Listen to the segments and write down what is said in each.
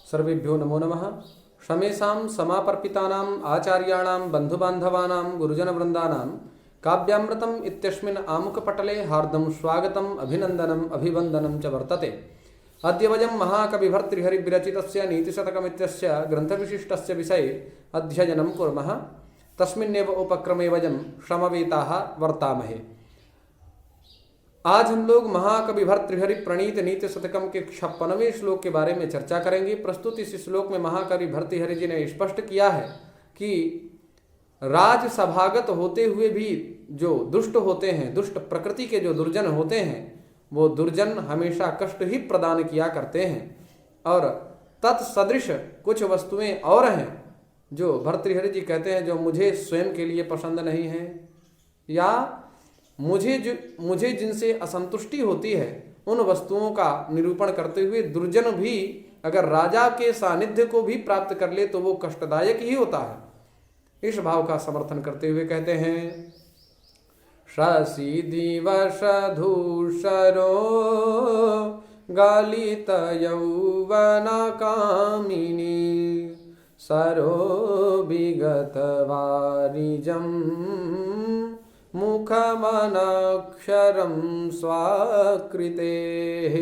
सर्वेभ्यो नमो नमः। शमेषां समापर्पितानाम् आचार्याणां बन्धुबान्धवानां गुरुजनवृन्दानां काव्यामृतम् इत्यस्मिन् आमुखपटले हार्दं स्वागतम् अभिनन्दनम् अभिवन्दनं च वर्तते। अद्य वयं महाकविभर्तृहरिविरचितस्य नीतिशतकमित्यस्य ग्रन्थविशिष्टस्य विषये अध्ययनं कुर्मः। तस्मिन्नेव उपक्रमे वयं श्रमवेताः वर्तामहे। आज हम लोग महाकवि भर्तृहरि प्रणीत नीति शतकम के 56वें श्लोक के बारे में चर्चा करेंगे। प्रस्तुत इस श्लोक में महाकवि भर्तृहरि जी ने स्पष्ट किया है कि राजसभागत होते हुए भी जो दुष्ट होते हैं, दुष्ट प्रकृति के जो दुर्जन होते हैं, वो दुर्जन हमेशा कष्ट ही प्रदान किया करते हैं। और तत्सदृश कुछ वस्तुएं और हैं जो भर्तृहरि जी कहते हैं जो मुझे स्वयं के लिए पसंद नहीं है, या मुझे जिनसे असंतुष्टि होती है, उन वस्तुओं का निरूपण करते हुए दुर्जन भी अगर राजा के सानिध्य को भी प्राप्त कर ले तो वो कष्टदायक ही होता है। इस भाव का समर्थन करते हुए कहते हैं, शशि दिवस धूसरो गालित यौवना कामिनी सरो विगत वारिजम मुखमनक्षरं स्वाकृतेः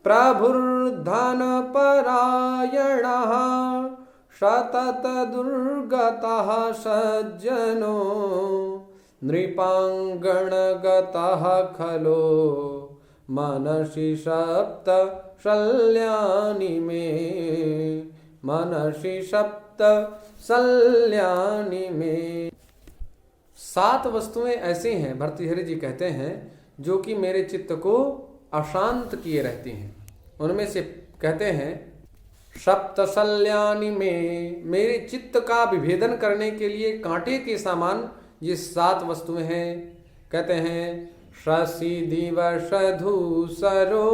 प्रभुर्धनपरायणः सततदुर्गतः सज्जनो नृपाङ्गणगतः खलो मनसि सप्त शल्यानि मे मनसि सप्त शल्यानि मे। 7 वस्तुएं ऐसी हैं, भर्तृहरि जी कहते हैं, जो कि मेरे चित्त को अशांत किए रहती हैं। उनमें से कहते हैं सप्तशल्यानि में, मेरे चित्त का विभेदन करने के लिए कांटे के समान ये 7 वस्तुएं हैं। कहते हैं शशि दिवस धूसरो,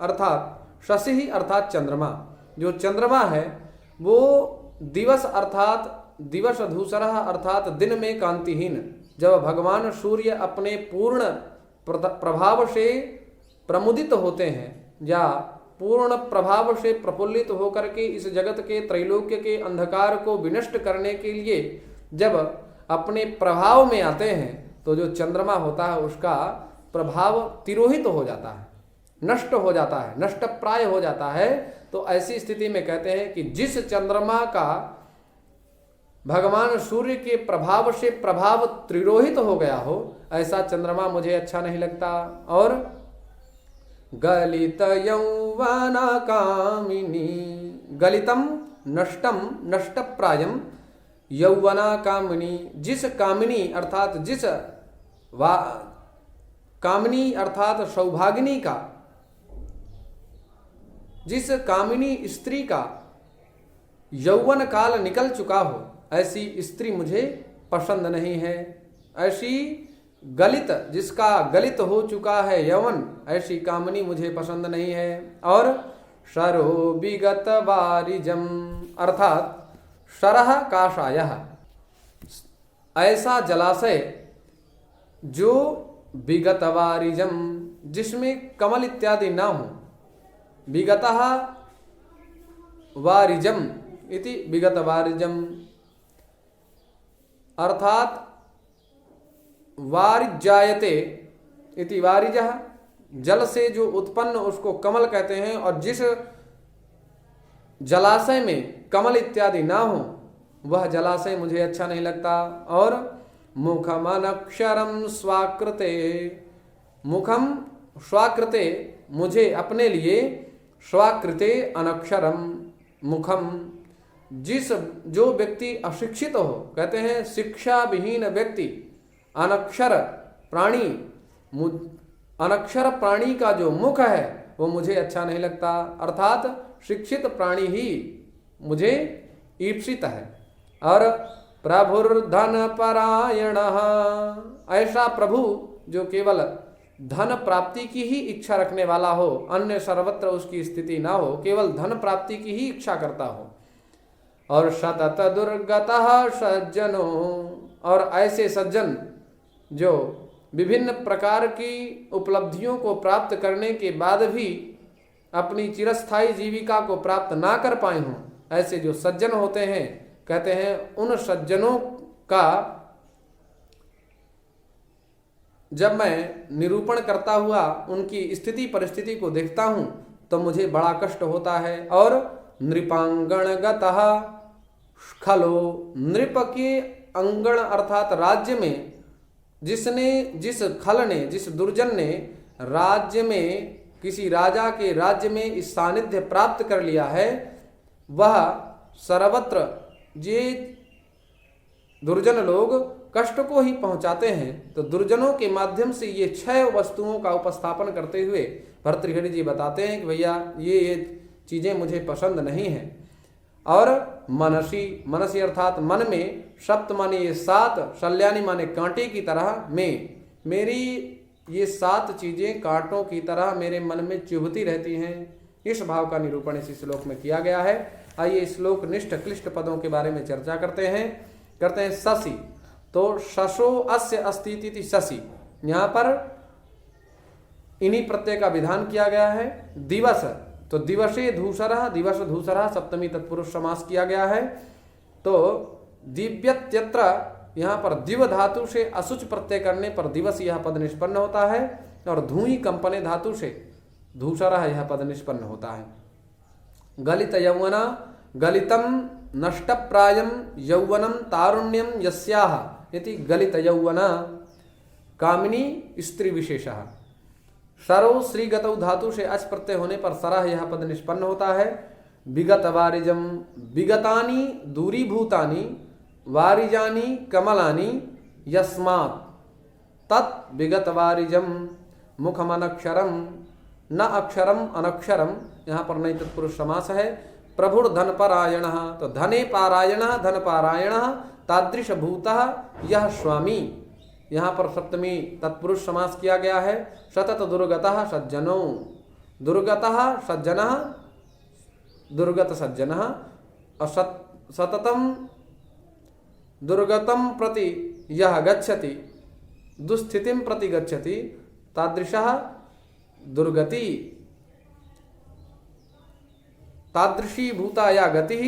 अर्थात शशि ही अर्थात चंद्रमा, जो चंद्रमा है वो दिवस अर्थात दिवस धूसरः अर्थात दिन में कांतिहीन, जब भगवान सूर्य अपने पूर्ण प्रभाव से प्रमुदित होते हैं या पूर्ण प्रभाव से प्रफुल्लित होकर के इस जगत के त्रैलोक्य के अंधकार को विनष्ट करने के लिए जब अपने प्रभाव में आते हैं तो जो चंद्रमा होता है उसका प्रभाव तिरोहित हो जाता है, नष्ट हो जाता है, नष्ट प्राय हो जाता है। तो ऐसी स्थिति में कहते हैं कि जिस चंद्रमा का भगवान सूर्य के प्रभाव से प्रभाव त्रिरोहित हो गया हो, ऐसा चंद्रमा मुझे अच्छा नहीं लगता। और गलित यौवना कामिनी, गलितम नष्टम नष्ट प्रायम यौवना कामिनी, जिस कामिनी अर्थात जिस कामिनी अर्थात सौभागिनी का, जिस कामिनी स्त्री का यौवन काल निकल चुका हो, ऐसी स्त्री मुझे पसंद नहीं है। ऐसी गलित, जिसका गलित हो चुका है यौवन, ऐसी कामनी मुझे पसंद नहीं है। और शरो विगत वारिजम अर्थात शरह काषायः, ऐसा जलाशय जो विगत वारिजम, जिसमें कमल इत्यादि ना हो। विगतः वारिजम इति विगत वारिजम अर्थात वारिजायते इति वारिजः, जल से जो उत्पन्न उसको कमल कहते हैं। और जिस जलाशय में कमल इत्यादि ना हो वह जलाशय मुझे अच्छा नहीं लगता। और मुखम अनक्षरम स्वाकृते, मुखम स्वाकृते मुझे अपने लिए, स्वाकृते अनक्षरम मुखम, जो व्यक्ति अशिक्षित हो, कहते हैं शिक्षा विहीन व्यक्ति, अनक्षर प्राणी, अनक्षर प्राणी का जो मुख है वो मुझे अच्छा नहीं लगता। अर्थात शिक्षित प्राणी ही मुझे ईप्सित है। और प्रभुर्धन परायणः, ऐसा प्रभु जो केवल धन प्राप्ति की ही इच्छा रखने वाला हो, अन्य सर्वत्र उसकी स्थिति ना हो, केवल धन प्राप्ति की ही इच्छा करता हो। और सतत दुर्गतः सज्जनो, और ऐसे सज्जन जो विभिन्न प्रकार की उपलब्धियों को प्राप्त करने के बाद भी अपनी चिरस्थायी जीविका को प्राप्त ना कर पाए हों, ऐसे जो सज्जन होते हैं, कहते हैं उन सज्जनों का जब मैं निरूपण करता हुआ उनकी स्थिति परिस्थिति को देखता हूं तो मुझे बड़ा कष्ट होता है। और नृपांगणगतः खलो, नृप के अंगण अर्थात राज्य में जिस खल ने, जिस दुर्जन ने राज्य में, किसी राजा के राज्य में इस सानिध्य प्राप्त कर लिया है, वह सर्वत्र ये दुर्जन लोग कष्ट को ही पहुंचाते हैं। तो दुर्जनों के माध्यम से ये 6 वस्तुओं का उपस्थापन करते हुए भर्तृहरि जी बताते हैं कि भैया ये चीजें मुझे पसंद नहीं हैं। और मनसी, मनसी अर्थात मन में, सप्त माने ये 7, शल्यानी माने कांटे की तरह में, मेरी ये 7 चीजें कांटों की तरह मेरे मन में चुभती रहती हैं। इस भाव का निरूपण इस श्लोक में किया गया है। आइए श्लोक निष्ठ क्लिष्ट पदों के बारे में चर्चा करते हैं। शशि, तो शशो अस्य अस्तिति शशि, यहाँ पर इन्हीं प्रत्यय का विधान किया गया है। दिवस, तो दिवसे धूसरः, दिवस धूसरः सप्तमी तत्पुरुष समास किया गया है। तो दिव्यत्यत्र, यहाँ पर दिव धातु से असुच प्रत्यय करने पर दिवस यह पद निष्पन्न होता है, और धूई कंपने धातु से धूसरः यह पद निष्पन्न होता है। गलित यौवना, गलितम नष्टप्रायम यौवनम तारुण्यम यस्याह इति गलित यौवना कामिनी स्त्री विशेषः। सरो श्रीगतौ धातु से अच प्रत्यय होने पर सरह यह पद निष्पन्न होता है। विगत वारिजम, विगतानि दूरीभूतानि, वारिजानि कमलानि यस्मात् तत् विगत वारिजम मुखमनक्षरम न अक्षरम अनक्षरम, यहाँ पर नई तत्पुरुष समास है। प्रभुर धन पारायण, तो धने पारायण, धन पारायण तादृश भूतः यह स्वामी, यहाँ पर सप्तमी तत्पुरुष समास किया गया है। सतत दुर्गतः सज्जनो, दुर्गतः सज्जनः, दुर्गत सज्जनः, सततम दुर्गतम प्रति यह गच्छति, दुस्थितिम प्रति गच्छति, तादृशः दुर्गति, तादृशी भूता या गति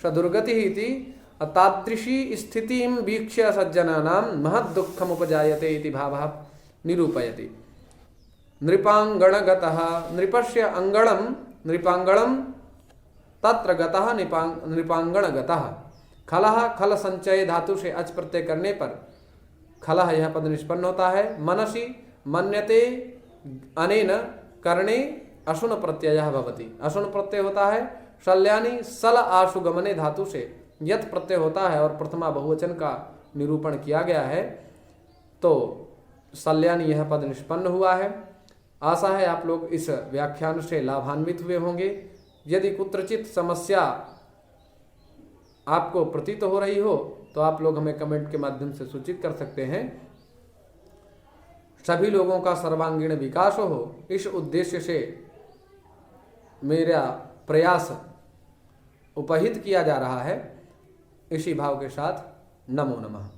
स दुर्गति इति, तादृशी स्थितिं वीक्ष्य सज्जनानां महद् दुःखम् उपजायते इति भावः निरूपयति। नृपांगणगतः, नृपस्य अंगणं नृपांगणं तत्र गतः नृपांगणगतः। खलः, खल संचय धातु से अच प्रत्यय करने पर खलः यह पद निष्पन्न होता है। मनसि, मन्यते अनेन करणे अशुन प्रत्ययः भवति, अशुन प्रत्यय होता है। शल्यानि सल आशु गमने धातु से यत प्रत्यय होता है और प्रथमा बहुवचन का निरूपण किया गया है, तो शल्यानि यह पद निष्पन्न हुआ है। आशा है आप लोग इस व्याख्यान से लाभान्वित हुए होंगे। यदि कुत्रचित समस्या आपको प्रतीत हो रही हो तो आप लोग हमें कमेंट के माध्यम से सूचित कर सकते हैं। सभी लोगों का सर्वांगीण विकास हो, इस उद्देश्य से मेरा प्रयास उपहित किया जा रहा है। इसी भाव के साथ नमो नमः।